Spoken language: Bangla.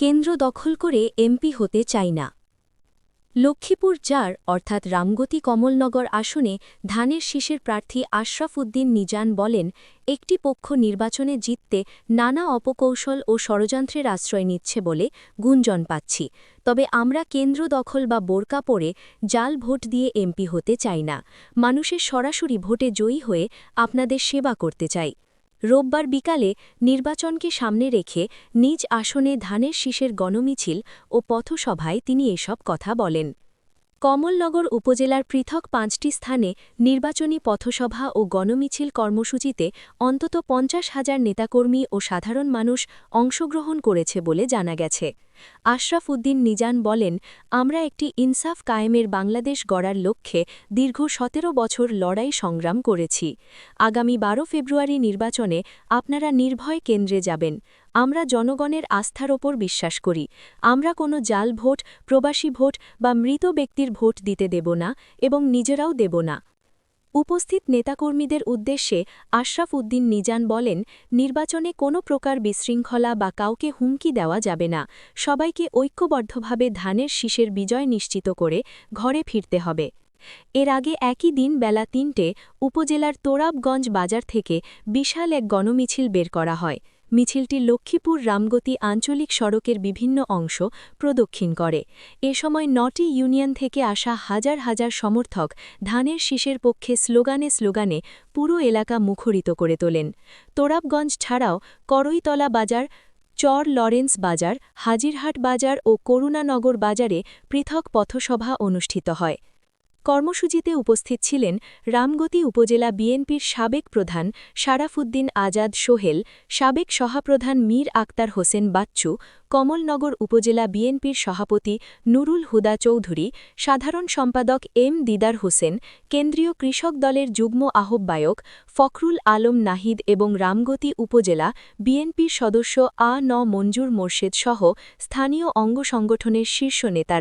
কেন্দ্র দখল করে এমপি হতে চাই না। লক্ষ্মীপুর যার অর্থাৎ রামগতি কমলনগর আসনে ধানের শীষের প্রার্থী আশরাফ উদ্দিন নিজান বলেন, একটি পক্ষ নির্বাচনে জিততে নানা অপকৌশল ও ষড়যন্ত্রের আশ্রয় নিচ্ছে বলে গুঞ্জন পাচ্ছি। তবে আমরা কেন্দ্র দখল বা বোরকা পরে জাল ভোট দিয়ে এমপি হতে চাই না। মানুষের সরাসরি ভোটে জয়ী হয়ে আপনাদের সেবা করতে চাই। রোববার বিকালে নির্বাচনকে সামনে রেখে নিজ আসনে ধানের শীষের গণমিছিল ও পথসভায় তিনি এসব কথা বলেন। কমলনগর উপজেলার পৃথক ৫টি স্থানে নির্বাচনী পথসভা ও গণমিছিল কর্মসূচিতে অন্তত ৫০,০০০ নেতাকর্মী ও সাধারণ মানুষ অংশগ্রহণ করেছে বলে জানা গেছে। আশরাফ উদ্দিন নিজান বলেন, আমরা একটি ইনসাফ কায়েমের বাংলাদেশ গড়ার লক্ষ্যে দীর্ঘ ১৭ বছর লড়াই সংগ্রাম করেছি। আগামী ১২ ফেব্রুয়ারি নির্বাচনে আপনারা নির্ভয় কেন্দ্রে যাবেন। আমরা জনগণের আস্থার ওপর বিশ্বাস করি। আমরা কোনো জাল ভোট, প্রবাসী ভোট বা মৃত ব্যক্তির ভোট দিতে দেব না এবং নিজেরাও দেব না। উপস্থিত নেতাকর্মীদের উদ্দেশ্যে আশরাফ উদ্দিন নিজান বলেন, নির্বাচনে কোনো প্রকার বিশৃঙ্খলা বা কাউকে হুমকি দেওয়া যাবে না। সবাইকে ঐক্যবদ্ধভাবে ধানের শীষের বিজয় নিশ্চিত করে ঘরে ফিরতে হবে। এর আগে একই দিন বেলা ৩টে উপজেলার তোরাবগঞ্জ বাজার থেকে বিশাল এক গণমিছিল বের করা হয়। মিছিলটি লক্ষ্মীপুর রামগতি আঞ্চলিক সড়কের বিভিন্ন অংশ প্রদক্ষিণ করে। এ সময় ৯টি ইউনিয়ন থেকে আসা হাজার হাজার সমর্থক ধানের শীষের পক্ষে স্লোগানে স্লোগানে পুরো এলাকা মুখরিত করে তোলেন। তোরাবগঞ্জ ছাড়াও করইতলা বাজার, চর লরেন্স বাজার, হাজিরহাট বাজার ও করুণানগর বাজারে পৃথক পথসভা অনুষ্ঠিত হয়। কর্মসূচিতে উপস্থিত ছিলেন রামগতি উপজেলা বিএনপির সাবেক প্রধান শারাফুদ্দিন আজাদ সোহেল, সাবেক সহপ্রধান মীর আক্তার হোসেন বাচ্চু, কমলনগর উপজেলা বিএনপির সভাপতি নুরুল হুদা চৌধুরী, সাধারণ সম্পাদক এম দিদার হোসেন, কেন্দ্রীয় কৃষক দলের যুগ্ম আহ্বায়ক ফখরুল আলম নাহিদ এবং রামগতি উপজেলা বিএনপির সদস্য আ ন মঞ্জুর মোর্শেদ সহ স্থানীয় অঙ্গ সংগঠনের শীর্ষ নেতারা।